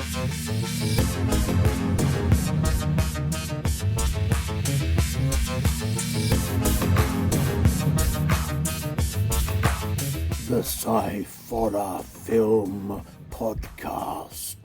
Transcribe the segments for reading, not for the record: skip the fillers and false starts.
The Sci-Forror Film Podcast.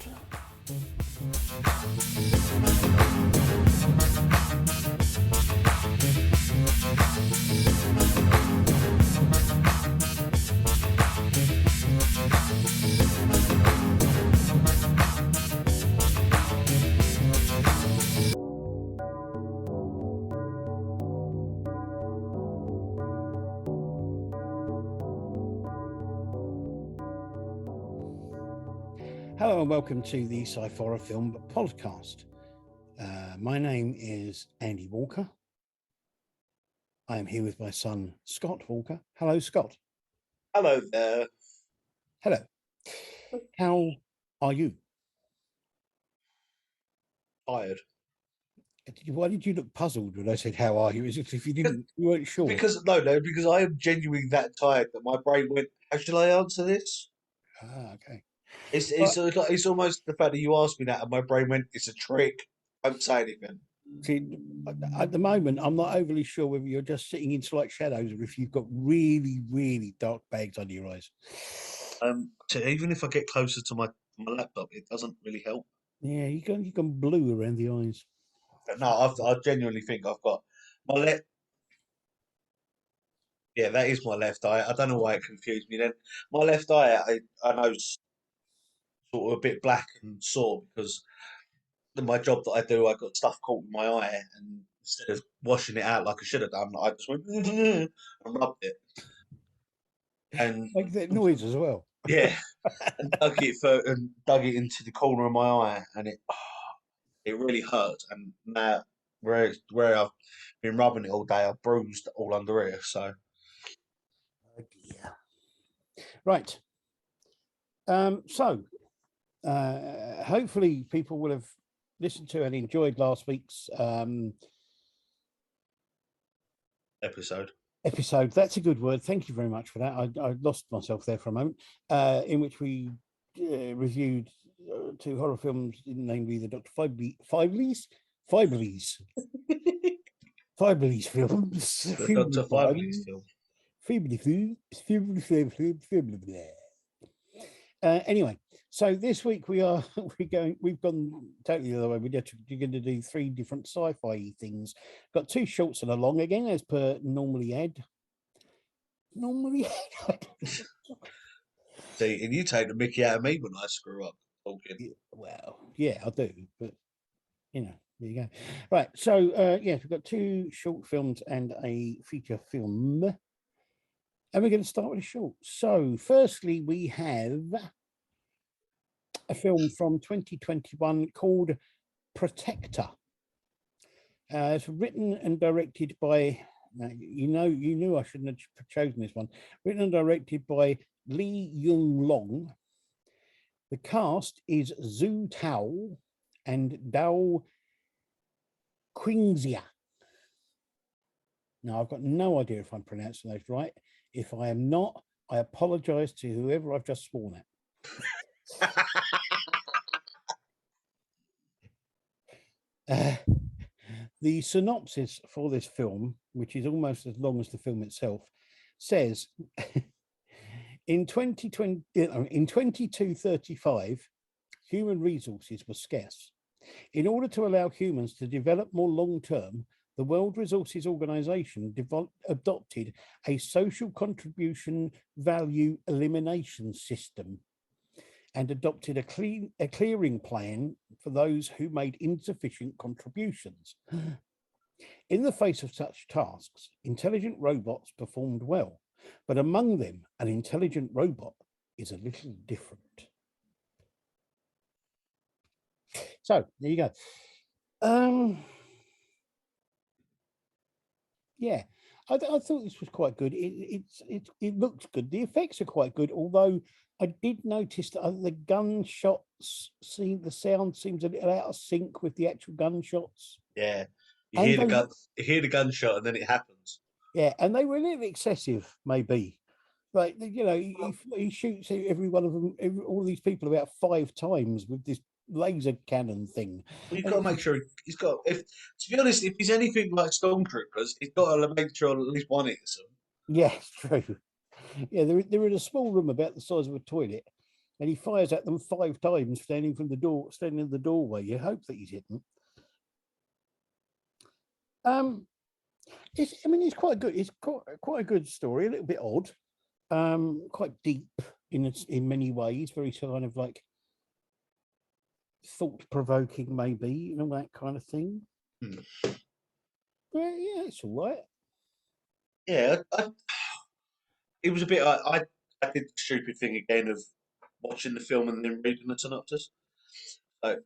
Hello and welcome to the Sci-Forror Film Podcast. My name is Andy Walker. I am here with my son, Scott Walker. Hello, Scott. Hello there. Hello. How are you? Tired. Why did you look puzzled when I said, how are you? As if you weren't sure. Because I am genuinely that tired that my brain went, how shall I answer this? Okay. It's almost the fact that you asked me that and my brain went, it's a trick. Don't say anything. See, at the moment, I'm not overly sure whether you're just sitting in slight shadows or if you've got really, really dark bags under your eyes. Even if I get closer to my laptop, it doesn't really help. Yeah, you gone blue around the eyes. No, I genuinely think I've got my left. Yeah, that is my left eye. I don't know why it confused me then. My left eye, I know, is sort of a bit black and sore because my job that I do, I got stuff caught in my eye, and instead of washing it out like I should have done, I just went and rubbed it, and Like that noise as well. yeah, and dug it into the corner of my eye, and it really hurt. And now where I've been rubbing it all day, I've bruised all under here. So, Oh dear. Right. So hopefully people will have listened to and enjoyed last week's episode. That's a good word. Thank you very much for that. I lost myself there for a moment. In which we reviewed two horror films, namely the Dr. Fibleys films. The Dr. Fibleys film. Anyway, so this week we've gone totally the other way. You're going to do three different sci-fi things. Got two shorts and a long again, as per normally Ed. See, and you take the mickey out of me when I screw up talking. Well, yeah, I do, but there you go. Right, so we've got two short films and a feature film. And we're going to start with a short. So, firstly, we have a film from 2021 called Protector. It's written and directed by, you knew I shouldn't have chosen this one. Written and directed by Lee Young Long. The cast is Zhu Tao and Dao Qingxia. Now, I've got no idea if I'm pronouncing those right. If I am not, I apologize to whoever I've just sworn at. The synopsis for this film, which is almost as long as the film itself, says in 2235, human resources were scarce. In order to allow humans to develop more long-term, the World Resources Organization adopted a social contribution value elimination system and adopted a clearing plan for those who made insufficient contributions. In the face of such tasks, intelligent robots performed well, but among them, an intelligent robot is a little different. So, there you go. Yeah, I thought this was quite good. It looks good. The effects are quite good, although I did notice that the gunshots, the sound seems a little out of sync with the actual gunshots. Yeah, you hear the gunshot, and then it happens. Yeah, and they were a little excessive, maybe. Like he shoots every one of them, all these people about 5 times with this laser cannon thing. Well, you've And got to it's, make sure he's got. If to be honest, if he's anything like Stormtroopers, he's got to make sure at least one hits him. yeah, it's true. Yeah, they're in a small room about the size of a toilet, and he fires at them 5 times, standing in the doorway. You hope that he's hit them. I mean, it's quite good. It's quite a good story. A little bit odd, quite deep in many ways. Very kind of like thought provoking, maybe, and all that kind of thing. Hmm. Yeah, it's all right. Yeah, it was a bit. I did the stupid thing again of watching the film and then reading the synopsis. So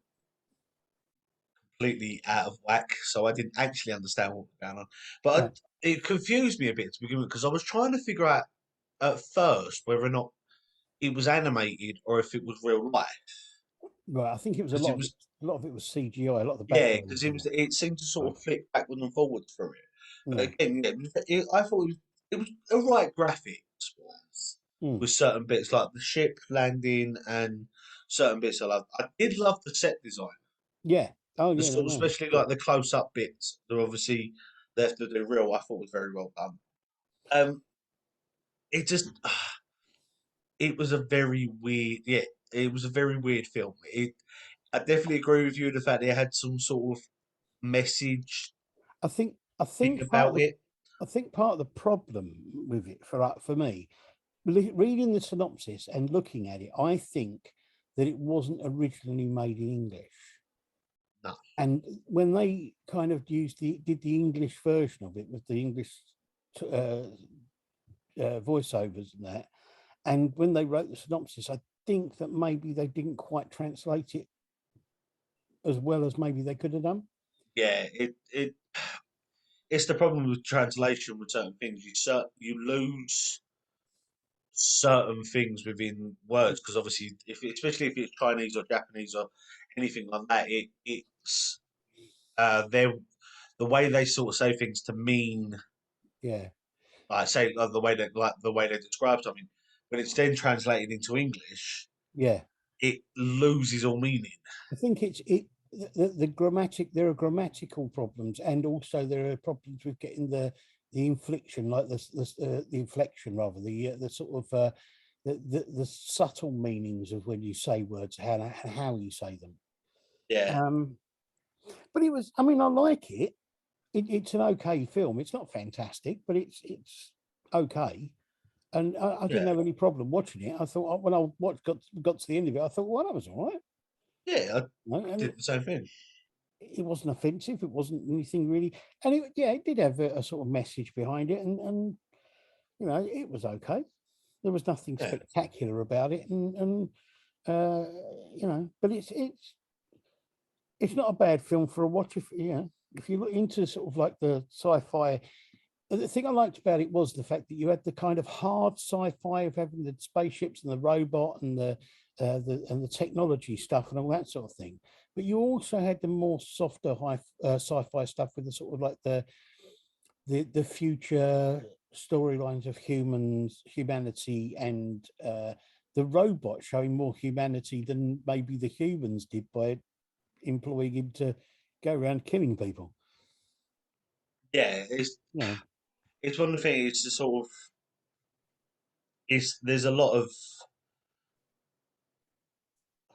completely out of whack. So I didn't actually understand what was going on. But Right, it confused me a bit to begin with because I was trying to figure out at first whether or not it was animated or if it was real life. right. I think it was Because it was, a lot of it was CGI. A lot of the yeah, background because was in it. it seemed to sort of flick backwards and forwards through it. But Yeah. again, yeah, I thought it was a right graphics wise Mm. with certain bits like the ship landing and certain bits I loved. I did love the set design. Yeah. Oh, The yeah. No, sort of, no. especially like the close up bits. They're obviously they have to do real. I thought was very well done. Um, it just it was a very weird. Yeah, it was a very weird film. I definitely agree with you the fact that it had some sort of message I think. I thing think part of about the. it. I think part of the problem with it for me, reading the synopsis and looking at it, I think that it wasn't originally made in English. No, And when they kind of did the English version of it with the English uh, voiceovers and that, and when they wrote the synopsis, I think that maybe they didn't quite translate it as well as maybe they could have done. yeah, it's the problem with translation with certain things. You lose certain things within words because obviously, especially if it's Chinese or Japanese or anything like that, it's they the way they sort of say things to mean Yeah, like say the way they describe something when it's then translated into English, yeah. it loses all meaning. I think the grammatic. There are grammatical problems, and also there are problems with getting the inflection, like the inflection rather, the sort of the subtle meanings of when you say words, how you say them. Yeah, Um, but it was. I mean, I like it. It's an okay film. It's not fantastic, but it's okay. And I didn't yeah, have any problem watching it. I thought when I got to the end of it, I thought, well, that was all right. yeah. I You know, and did the same thing. it wasn't offensive. It wasn't anything really, and it did have a sort of message behind it, and it was okay. There was nothing Yeah, spectacular about it, and uh, but it's not a bad film for a watch if you look into sort of like the sci-fi. The thing I liked about it was the fact that you had the kind of hard sci-fi of having the spaceships and the robot and the technology stuff and all that sort of thing, but you also had the more softer sci-fi stuff with the sort of like the future storylines of humanity, and the robot showing more humanity than maybe the humans did by employing him to go around killing people. yeah. You It's one of the things. It's the sort of there's a lot of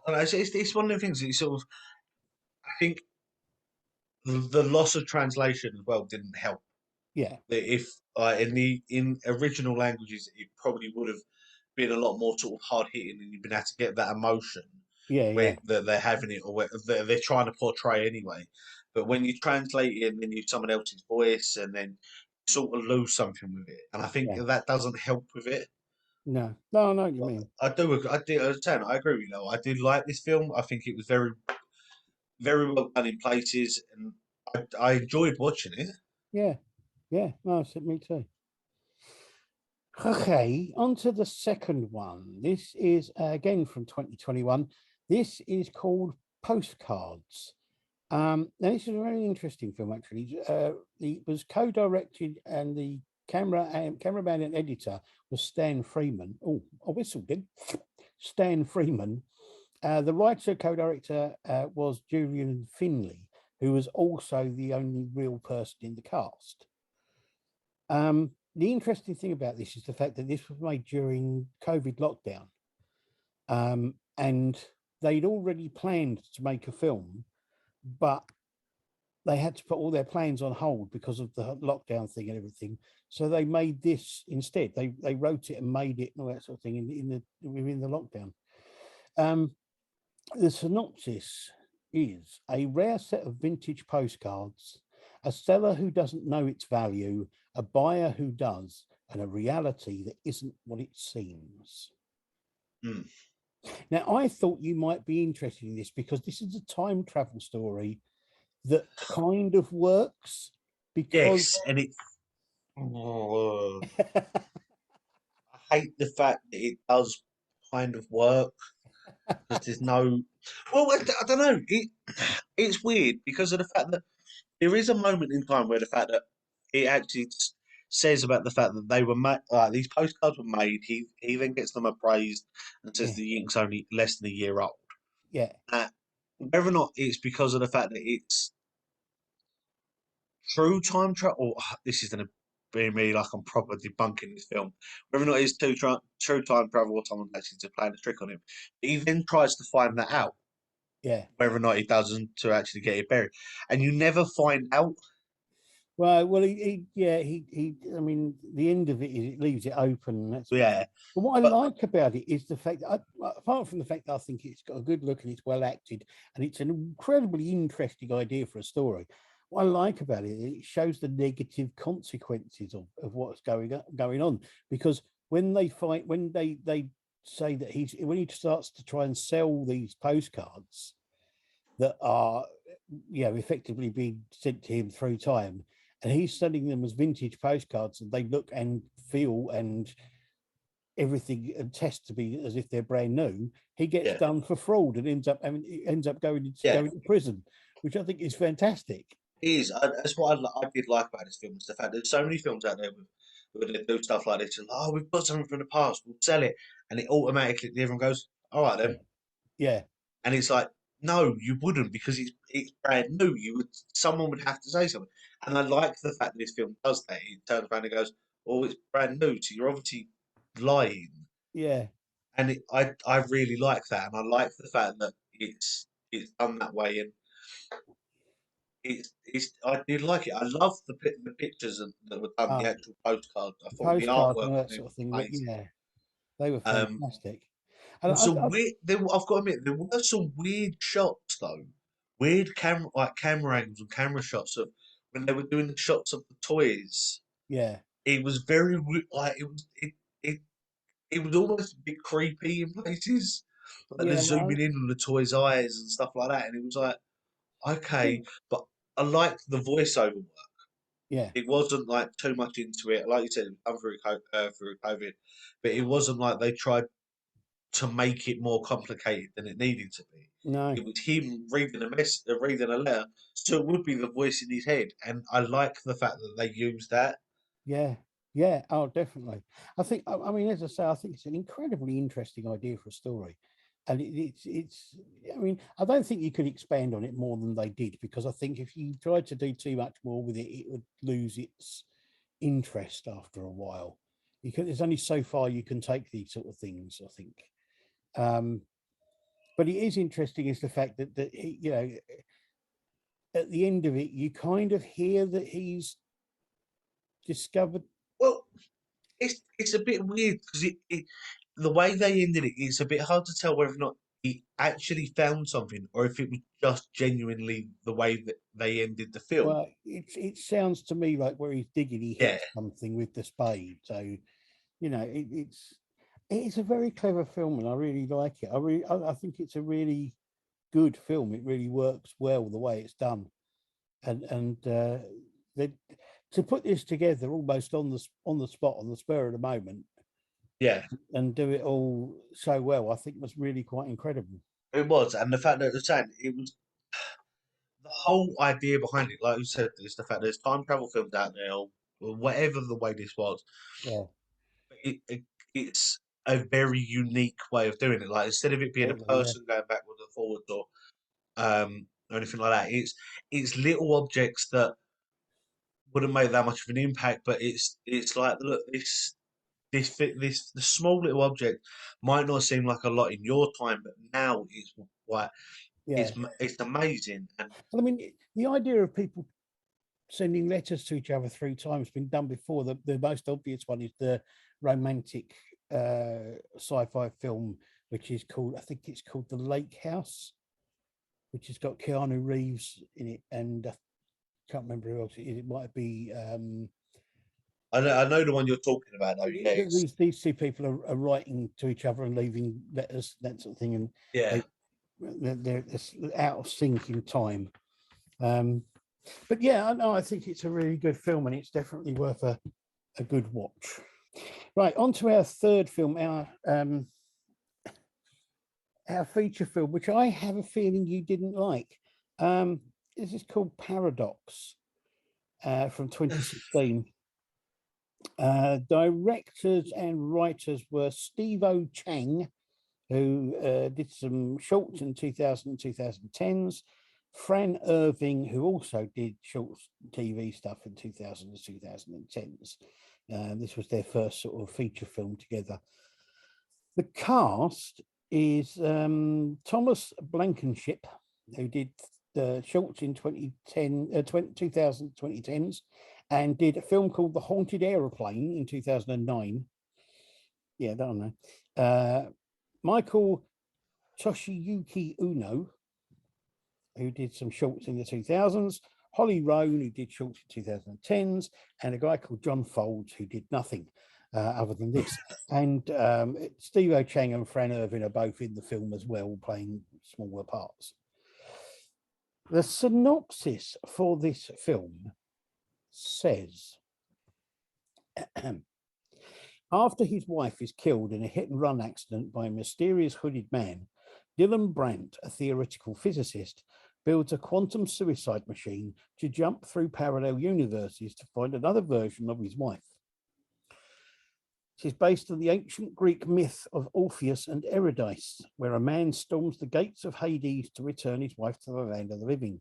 I don't know, it's one of the things that you sort of I think the loss of translation as well didn't help. yeah, If in original languages, it probably would have been a lot more sort of hard hitting, and you've been able to get that emotion yeah, where yeah, that they're having it or where they're trying to portray anyway. But when you translate it and then you someone else's voice, and then you sort of lose something with it, and I think yeah. that doesn't help with it. No, no, I know what you But mean. I did. I was saying, I agree with you. Though. I did like this film. I think it was very well done in places, and I enjoyed watching it. Yeah, yeah. No, me too. Okay, on to the second one. This is again from 2021. This is called Postcards. Now this is a very interesting film actually. It was co-directed, and the cameraman and editor was Stan Freeman. Oh, I whistled then. Stan Freeman, The writer co-director was Julian Finley, who was also the only real person in the cast. The interesting thing about this is the fact that this was made during COVID lockdown, and they'd already planned to make a film, but they had to put all their plans on hold because of the lockdown thing and everything. So they made this instead. They wrote it and made it and all that sort of thing within the lockdown. The synopsis is a rare set of vintage postcards, a seller who doesn't know its value, a buyer who does, and a reality that isn't what it seems. Mm. Now, I thought you might be interested in this because this is a time travel story that kind of works because Yes, and it. Oh, I hate the fact that it does kind of work because there's no. Well, I don't know. It's weird because of the fact that there is a moment in time where the fact that it actually says about the fact that they were made, these postcards were made. He then gets them appraised and says yeah, the ink's only less than a year old. yeah, Uh, Whether or not it's because of the fact that it's true time travel, this is going to be me like I'm proper debunking this film. Whether or not it's true time travel or someone's actually just playing a trick on him. He then tries to find that out, yeah. whether or not he doesn't to actually get it buried. And you never find out. Well, yeah, I mean, the end of it is it leaves it open and that sort of Yeah. thing. But what I But like about it is the fact that, apart from the fact that I think it's got a good look and it's well acted and it's an incredibly interesting idea for a story. What I like about it, it shows the negative consequences of what's going on. Because when they fight, when they say that when he starts to try and sell these postcards that are, effectively being sent to him through time, and he's selling them as vintage postcards, and they look and feel and everything and test to be as if they're brand new. He gets yeah, done for fraud and ends up yeah, going to prison, which I think is fantastic. it is. That's what I did like about this film is the fact there's so many films out there with where they do stuff like this and oh we've got something from the past, we'll sell it, and it automatically everyone goes all right then, Yeah, and it's like no you wouldn't because it's brand new. You would someone would have to say something, and I like the fact that this film does that. It turns around and goes oh it's brand new, so you're obviously lying, yeah, and I really like that, and I like the fact that it's done that way and. It's I did like it. I love the pictures that were done, the uh, actual postcard. I thought the postcards artwork and all that on it sort of was thing. But amazing. yeah, they were Um, fantastic. And there was some weird. I've got to admit, there were some weird shots though, weird camera angles and camera shots of when they were doing the shots of the toys. yeah, It was very like it it was almost a bit creepy in places, like the yeah, zooming in on the toys' eyes and stuff like that. And it was like I okay, think, but I liked the voiceover. yeah. It wasn't like too much into it. Like you said, it was done through COVID, but it wasn't like they tried to make it more complicated than it needed to be. No, It was him reading reading a letter, so it would be the voice in his head, and I like the fact that they used that. yeah, yeah. Oh, definitely. I mean, as I say, I think it's an incredibly interesting idea for a story, and it's. I mean, I don't think you could expand on it more than they did because I think if you tried to do too much more with it, it would lose its interest after a while. There's only so far you can take these sort of things. I think. Um, but it is interesting is the fact that he, at the end of it, you kind of hear that he's discovered. Well, it's a bit weird because the way they ended it, it's a bit hard to tell whether or not he actually found something or if it was just genuinely the way that they ended the film. Well, it sounds to me like where he's digging, he Yeah, hits something with the spade. So it's a very clever film, and I really like it. I think it's a really good film. It really works well the way it's done, and they, to put this together almost on the spot, on the spur of the moment, yeah, and do it all so well, I think was really quite incredible. it was, and the fact that the time it was the whole idea behind it, like you said, is the fact there's time travel films out there, or whatever the way this was. Yeah, It, it it's a very unique way of doing it. Like instead of it being a Absolutely, yeah, person going backwards and forwards or anything like that, it's little objects that wouldn't make that much of an impact. But it's like, look, this the small little object might not seem like a lot in your time, but now it's like yeah. it's amazing. And Well, I mean, the idea of people sending letters to each other through time has been done before. The most obvious one is the romantic sci-fi film, which is called, I think it's called The Lake House, which has got Keanu Reeves in it, and I can't remember who else it is. It might be I know the one you're talking about, though. Yes, these two people are writing to each other and leaving letters, that sort of thing, and yeah. they they're out of sync in time. But yeah, I think it's a really good film, and it's definitely worth a good watch. Right, on to our third film, our feature film, which I have a feeling you didn't like. This is called Paradox from 2016. Directors and writers were Steve-O Chang, who did some shorts in 2000 and 2010s, Fran Irving, who also did short TV stuff in 2000 and 2010s. This was their first sort of feature film together. The cast is Thomas Blankenship, who did the shorts in 2000, 2010s, and did a film called The Haunted Aeroplane in 2009. Yeah, I don't know. Michael Toshiyuki Uno, who did some shorts in the 2000s, Holly Roan, who did shorts in 2010s, and a guy called John Folds, who did nothing other than this. And Steve-O Chang and Fran Irving are both in the film as well, playing smaller parts. The synopsis for this film says, after his wife is killed in a hit-and-run accident by a mysterious hooded man, Dylan Brandt, a theoretical physicist, builds a quantum suicide machine to jump through parallel universes to find another version of his wife. It is based on the ancient Greek myth of Orpheus and Eurydice, where a man storms the gates of Hades to return his wife to the land of the living.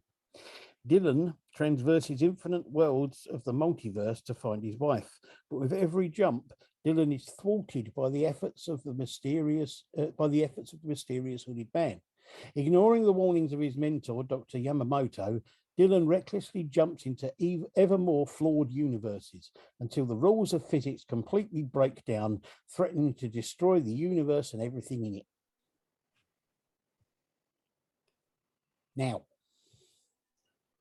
Dylan transverses infinite worlds of the multiverse to find his wife, but with every jump, Dylan is thwarted by the efforts of the mysterious hooded man. Ignoring the warnings of his mentor, Dr. Yamamoto, Dylan recklessly jumps into ever more flawed universes until the rules of physics completely break down, threatening to destroy the universe and everything in it. Now,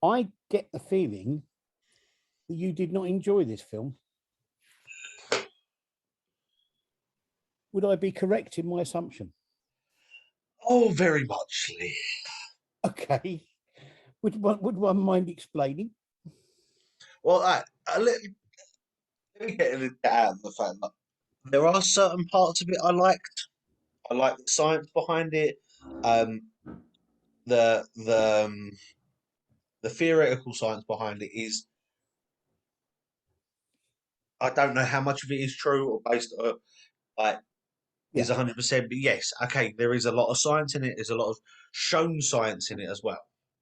I get the feeling that you did not enjoy this film. Would I be correct in my assumption? Oh, very much, Lee. Okay. Would one mind explaining? Well, let me get out of the fact that there are certain parts of it I liked. I like the science behind it. Um, the the um, the theoretical science behind it is, I don't know how much of it is true or based on, like, is Yeah, 100%. But yes, okay, there is a lot of science in it. There's a lot of shown science in it as well.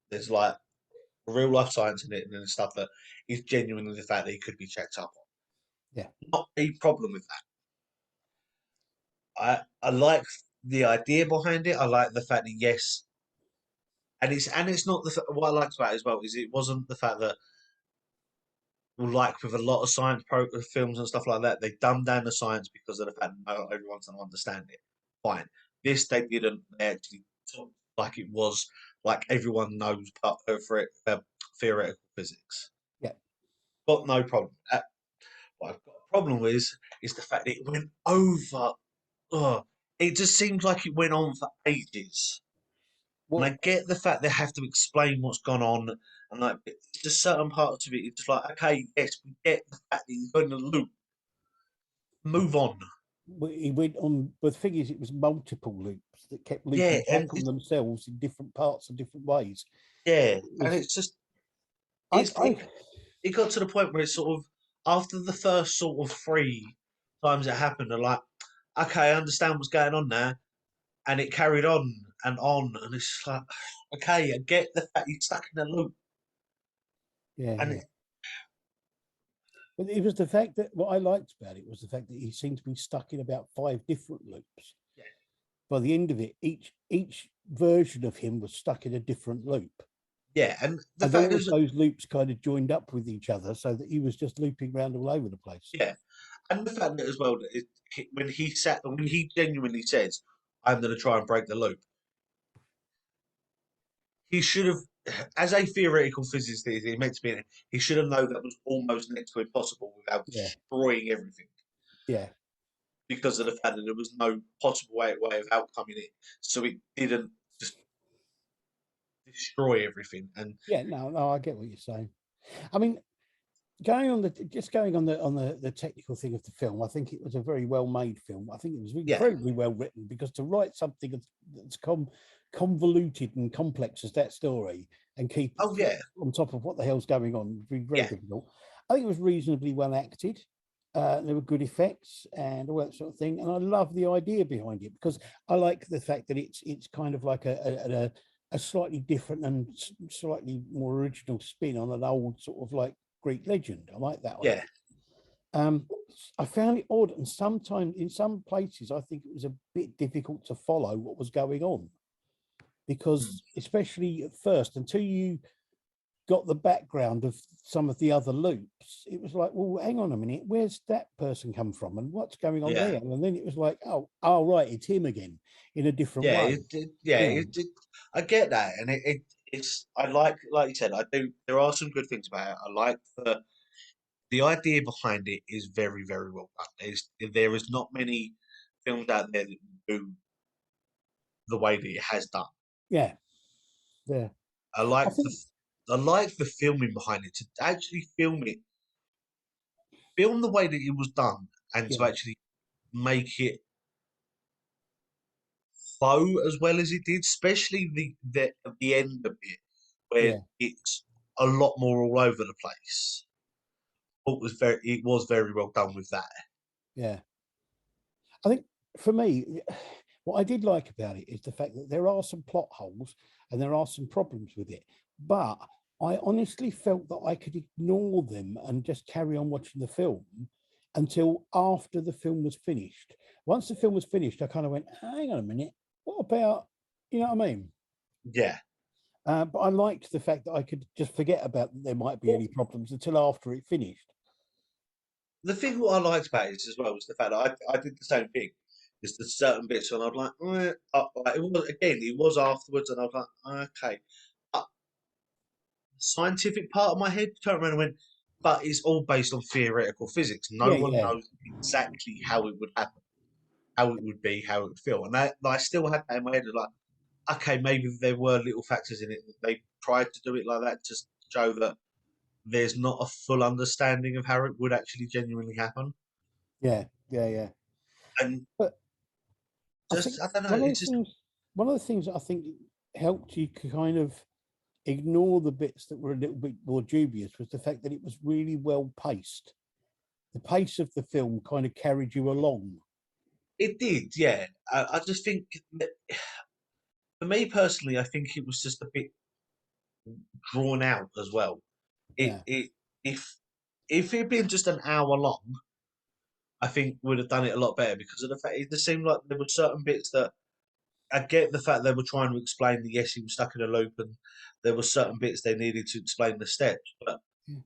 There's like real life science in it, and then stuff that is genuinely the fact that it could be checked up on. yeah. Not a problem with that. I like the idea behind it. I like the fact that, yes, and it's not what I liked about it as well is it wasn't the fact that, well, like with a lot of science films and stuff like that, they dumb down the science because of the fact that not everyone's going to understand it. Fine. This they didn't. They actually talked like it was, like everyone knows for it, theoretical physics. Yeah. Got no problem with that. What I've got a problem with is the fact that it went over. It just seems like it went on for ages. And Well, I get the fact they have to explain what's gone on, and like it's just certain parts of it. It's just like, okay, yes, we get the fact that he's going to loop. Move on. he went on, but the thing is, it was multiple loops that kept Yeah, looping and back on themselves in different parts and different ways. yeah, It and was, it's just I, it's I, it got to the point where it's sort of after the first sort of three times it happened, and like, okay, I understand what's going on now, and it carried on, and it's like, okay, I get the fact he's stuck in a loop, Yeah, and yeah. But it was the fact that what I liked about it was the fact that he seemed to be stuck in about 5 different loops. yeah, By the end of it, each version of him was stuck in a different loop. yeah, and the And fact all of is, those loops kind of joined up with each other so that he was just looping around all over the place. yeah, and the fact that as well that when he genuinely says, "I'm going to try and break the loop," he should have, as a theoretical physicist that he meant to be, he should have known that was almost next to impossible without Yeah, destroying everything yeah, because of the fact that there was no possible way of outcoming it, so it didn't just destroy everything. And yeah. No, no, I get what you're saying. I mean, going on the technical thing of the film, I think it was a very well made film. I think it was yeah, incredibly well written because to write something that's convoluted and complex as that story and keep oh yeah, on top of what the hell's going on would be very yeah, difficult. I think it was reasonably well acted. There were good effects and all that sort of thing, and I love the idea behind it because I like the fact that it's kind of like a slightly different and slightly more original spin on an old sort of like Greek legend. I like that yeah, idea. Um, I found it odd, and sometimes in some places, I think it was a bit difficult to follow what was going on mm, because, especially at first, until you got the background of some of the other loops, it was like, well, hang on a minute, where's that person come from, and what's going on yeah, there? And then it was like, oh, right, it's him again in a different yeah. way. Yeah, You know, I get that, and it's I like you said, I do. There are some good things about it. I like the idea behind it is very very well done. There is not many films out there that do the way that it has done. yeah, yeah. I I like the think, I like the filming behind it to actually film the way that it was done, and to yeah, actually make it flow as well as it did, especially the end of it where yeah, it's a lot more all over the place. It was very well done with that. yeah. I think for me, what I did like about it is the fact that there are some plot holes and there are some problems with it, but I honestly felt that I could ignore them and just carry on watching the film until after the film was finished. Once the film was finished, I kind of went, hang on a minute, what about, you know what I mean? Yeah. But I liked the fact that I could just forget about that there might be Well, any problems until after it finished. the thing what I liked about it as well was the fact that I did the same thing. Is the certain bits and I was like, it was again, it was afterwards, and I was like, okay. But the scientific part of my head turned around and went, but it's all based on theoretical physics. No Yeah, one yeah, knows exactly how it would happen, how it would be, how it would feel. And I still had that in my head, like, okay, maybe there were little factors in it that they tried to do it like that to show that there's not a full understanding of how it would actually genuinely happen. yeah, yeah, yeah. And But I just think I don't know, one of it's the just things, one of the things I think helped you to kind of ignore the bits that were a little bit more dubious was the fact that it was really well paced. The pace of the film kind of carried you along. it did, yeah. I just think that for me personally, I think it was just a bit drawn out as well. It Yeah, it if it'd been just an hour long, I think would have done it a lot better because of the fact it just seemed like there were certain bits that I get the fact they were trying to explain that yes, he was stuck in a loop and there were certain bits they needed to explain the steps, but yeah,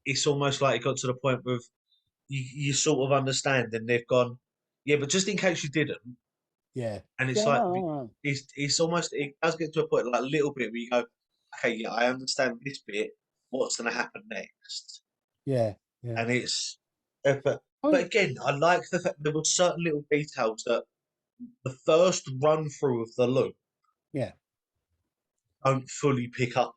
it's almost like it got to the point with you sort of understand and they've gone, yeah, but just in case you didn't, yeah. and it's Yeah, like no, no, no. it's almost it does get to a point like a little bit where you go, okay, yeah, I understand this bit. What's going to happen next? Yeah, yeah. And it's I but mean, again, I like the fact there were certain little details that the first run through of the loop yeah, don't fully pick up.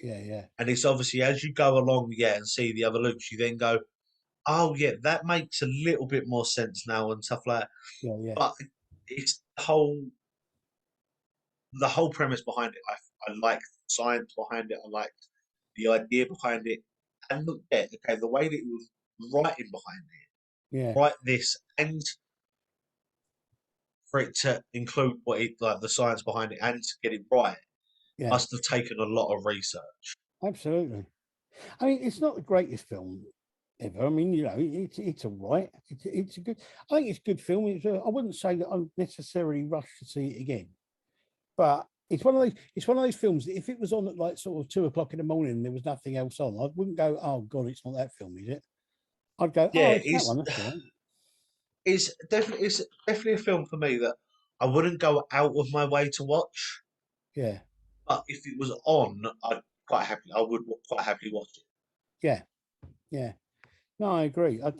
yeah, yeah, And it's obviously as you go along, yeah, and see the other loops, you then go, oh yeah, that makes a little bit more sense now and stuff like that. yeah, yeah, But it's the whole premise behind it. I liked the science behind it. I liked the idea behind it. And look, yeah, okay, the way that it was writing behind it, yeah, write this and for it to include what it like the science behind it and to get it right Yeah, must have taken a lot of research. absolutely. I mean, it's not the greatest film ever. I mean, it's all right. It's a good. I think it's a good film. I wouldn't say that I would necessarily rush to see it again, but it's one of those. It's one of those films that if it was on at like sort of 2 o'clock in the morning and there was nothing else on, I wouldn't go, "Oh God, it's not that film, is it?" I'd go, "Oh, Yeah, it's that one. That's all right." it's definitely a film for me that I wouldn't go out of my way to watch, Yeah, but if it was on, I would quite happily watch it. yeah, yeah. No, I agree. I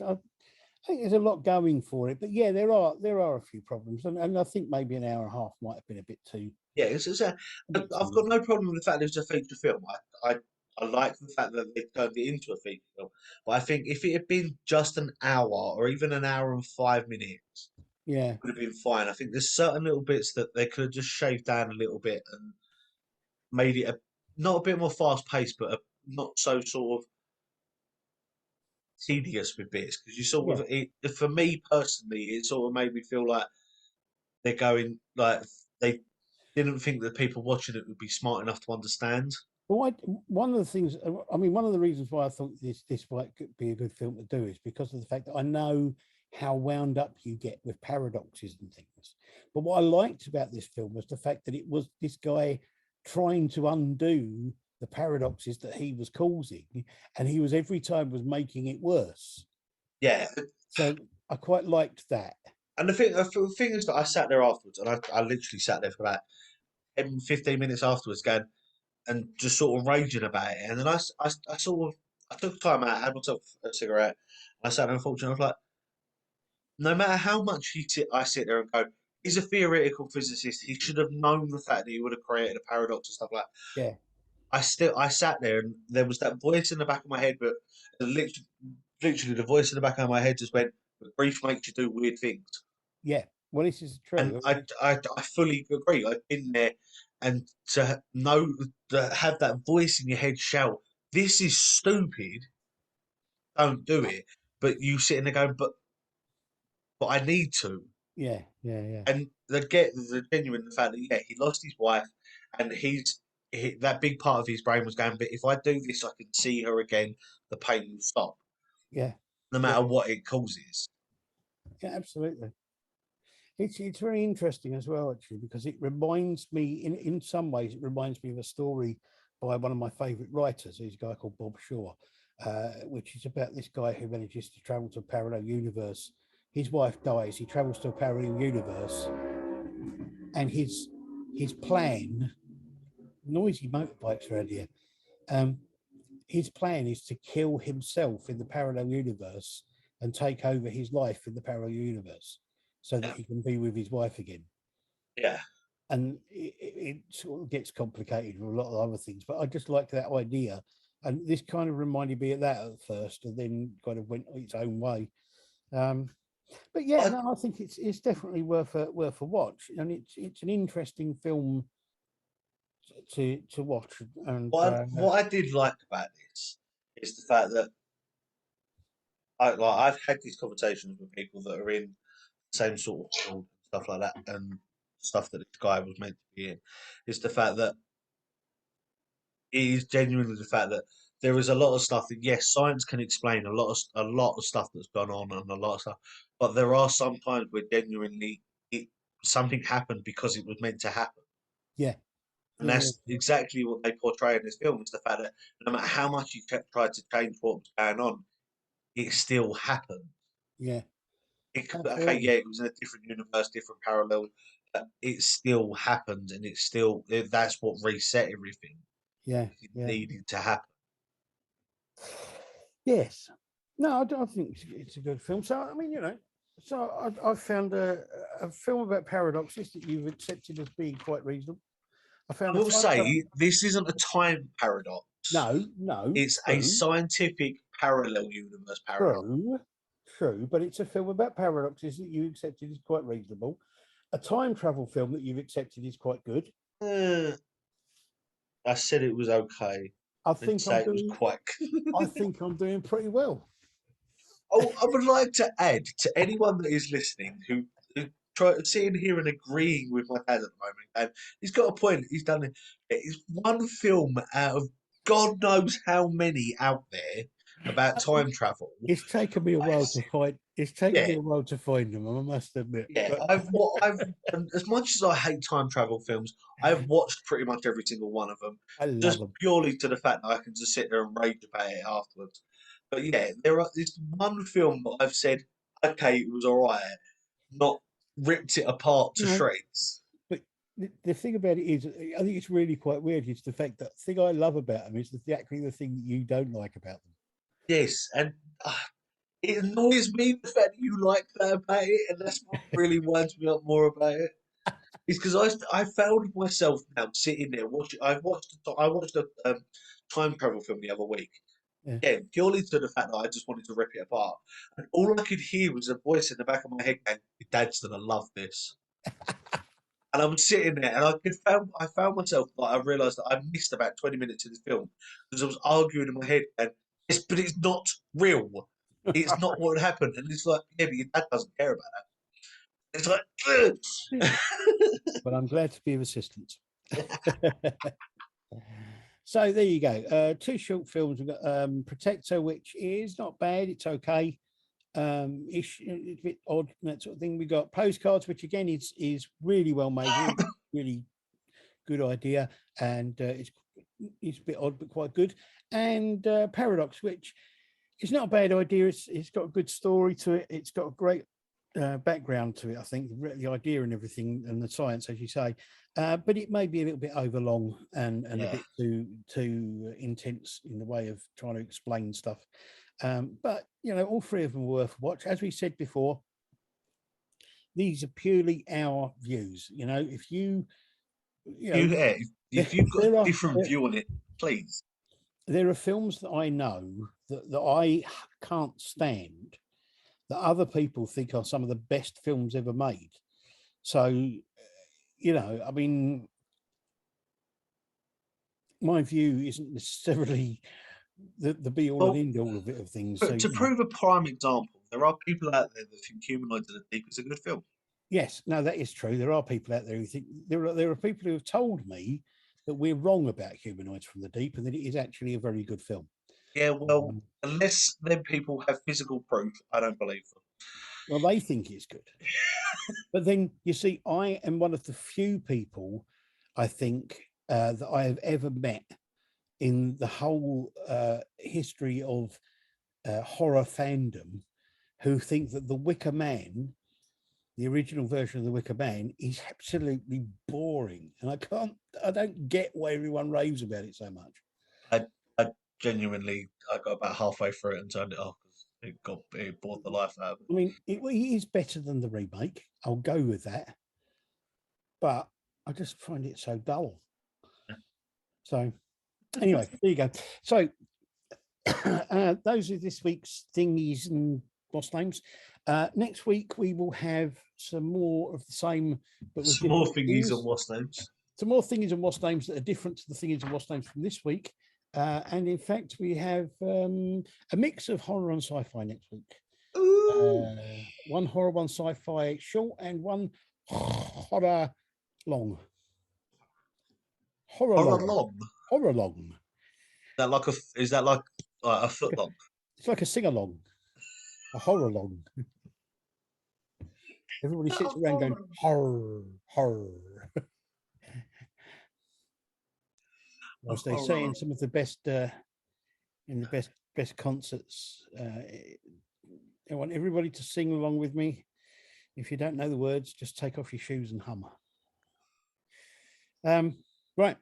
think there's a lot going for it, but yeah, there are a few problems, and I think maybe an hour and a half might have been Yeah, a bit I've too. got no problem with the fact that it's a feature film. I like the fact that they turned it into a feature film, but I think if it had been just an hour or even an hour and 5 minutes, Yeah. would have been fine. I think there's certain little bits that they could have just shaved down a little bit and made it not a bit more fast paced, but not so sort of tedious with bits because you sort Yeah. of it. For me personally, it sort of made me feel like they're going like they didn't think that people watching it would be smart enough to understand. Well, one of the things, I mean, one of the reasons why I thought this might be a good film to do is because of the fact that I know how wound up you get with paradoxes and things. But what I liked about this film was the fact that it was this guy trying to undo the paradoxes that he was causing, and he was every time was making it worse. Yeah, So I quite liked that. and the thing is that I sat there afterwards, and I literally sat there for about 10, 15 minutes afterwards, going and just sort of raging about it. And then I sort of I took time out, had myself a cigarette. I sat there and thought, I was like, no matter how much I sit there and go, he's a theoretical physicist. He should have known the fact that he would have created a paradox and stuff like that. Yeah. I sat there and there was that voice in the back of my head, but literally the voice in the back of my head just went, "But grief makes you do weird things." Yeah. Well, this is And true. I fully agree. I've been there, and to know to have that voice in your head shout, "This is stupid! Don't do it!" But you sitting there going, "But I need to." Yeah. Yeah. Yeah. And the genuine the fact that yeah, he lost his wife, and that big part of his brain was going. But if I do this, I can see her again. The pain will stop, Yeah. no Yeah. matter what it causes. Yeah. Absolutely. It's very interesting as well, actually, because it reminds me, in some ways, it reminds me of a story by one of my favourite writers. He's a guy called Bob Shaw, which is about this guy who manages to travel to a parallel universe. His wife dies. He travels to a parallel universe, and his plan. Noisy motorbikes around here. Um, his plan is to kill himself in the parallel universe and take over his life in the parallel universe so that Yeah, he can be with his wife again. yeah. And it sort of gets complicated with a lot of other things, but I just like that idea. And this kind of reminded me of that at first, and then kind of went its own way. Um, but yeah, I, no, I think it's definitely worth a watch, and it's an interesting film to watch. And what I did like about this is the fact that I've had these conversations with people that are in the same sort of field, stuff like that, and stuff that this guy was meant to be in. Is the fact that it is genuinely the fact that there is a lot of stuff that yes, science can explain a lot of stuff that's gone on and a lot of stuff, but there are some times where genuinely it something happened because it was meant to happen. yeah, And yeah, that's exactly what they portray in this film is the fact that no matter how much you tried to change what was going on, it still happened. yeah, Okay, absolutely, yeah, it was in a different universe, different parallel. But it still happened, and that's what reset everything. yeah, It yeah. needed to happen. Yes. No, I think it's a good film. So, I mean, so I found a film about paradoxes that you've accepted as being quite reasonable. I I found a will time travel. say this isn't a time paradox; No, no, it's a true, scientific parallel universe paradox. true, true, but it's a film about paradoxes that you accepted is quite reasonable. A time travel film that you've accepted is quite good. Uh, I said it was okay. I I didn't think I'm say it was doing. quite. I think I'm doing pretty well. Oh, I would like to add to anyone that is listening who sitting here and agreeing with my dad at the moment, and he's got a point. He's done it. It's one film out of God knows how many out there about time travel. It's taken me a while I've to seen, find. It's taken me yeah, a while to find them. I must admit. yeah. But I've as much as I hate time travel films, I've watched pretty much every single one of them, I love just them. purely to the fact that I can just sit there and rage about it afterwards. But yeah, there's one film that I've said, okay, it was all right, not ripped it apart to You know, shreds. but the thing about it is, I think it's really quite weird. It's the fact that thing I love about them is exactly the thing that you don't like about them. Yes, and it annoys me the fact that you like that about it, and that's what really winds me up more about it. Is because I found myself now sitting there watching. I watched a time travel film the other week. Yeah. Yeah, purely to the fact that I just wanted to rip it apart, and all I could hear was a voice in the back of my head going, "Your dad's gonna love this." And I'm sitting there, and I found myself like I realised that I missed about 20 minutes of this film because I was arguing in my head, and yes, but it's not real. It's not what happened, and it's like, yeah, but your dad doesn't care about that. It's like, But I'm glad to be of assistance. So there you go. Two short films. We've got Protector, which is not bad. It's okay. It's a bit odd, that sort of thing. We got Postcards, which again is really well made, really good idea, and it's a bit odd but quite good. And Paradox, which is not a bad idea. It's got a good story to it. It's got a great background to it. I think the idea and everything, and the science, as you say, but it may be a little bit overlong and a yeah, bit too intense in the way of trying to explain stuff. But all three of them are worth a watch. As we said before, these are purely our views. If you you, know, yeah, there, if you've got a there are different view on it, please. there are films that I know that I can't stand that other people think are some of the best films ever made. So, I mean, my view isn't necessarily the be all and Well, end all of it of things. So, but to prove a prime example, there are people out there that think Humanoids of the Deep is a good film. yes, no, that is true. There are people out there who think there are people who have told me that we're wrong about Humanoids from the Deep and that it is actually a very good film. Yeah, well, Um, unless them people have physical proof, I don't believe them. well, they think it's good. But then you see, I am one of the few people I think that I have ever met in the whole history of horror fandom who think that The Wicker Man, the original version of The Wicker Man, is absolutely boring. And I don't get why everyone raves about it so much. I, I genuinely, I got about halfway through it and turned it off because it bored the life out of me. I mean, it is better than the remake. I'll go with that. But I just find it so dull. So anyway, there you go. So those are this week's thingies and boss names. Next week we will have some more of the same, but with Some more different thingies and things. what's names. Some more thingies and wasp names that are different to the thingies and wasp names from this week. And in fact, we have a mix of horror and sci-fi next week. Ooh, One horror, one sci-fi short, and one horror long. Horror horror long. long. Horror long. Is that like a foot long? It's like a sing-along. A horror long. Everybody sits around going horror, horror. A As they say horror. in some of the best in the best concerts, I want everybody to sing along with me. If you don't know the words, just take off your shoes and hum. Right.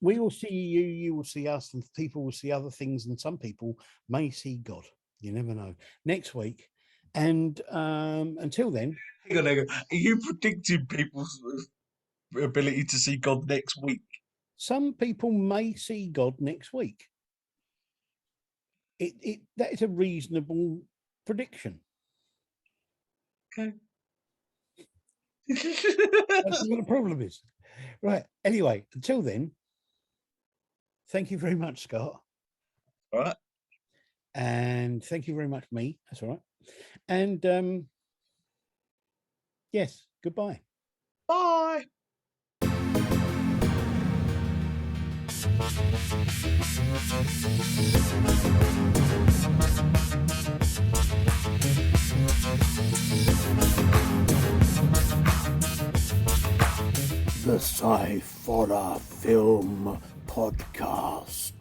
We will see you, you will see us, and people will see other things, and some people may see God. You never know. Next week. And until then, Hang on. Are you predicting people's ability to see God next week? some people may see God next week. That is a reasonable prediction. Okay. That's what the problem is. Right. Anyway, until then, thank you very much, Scott. All right. And thank you very much, me. That's all right. And Yes, goodbye. Bye. The Sci-Forror Film Podcast.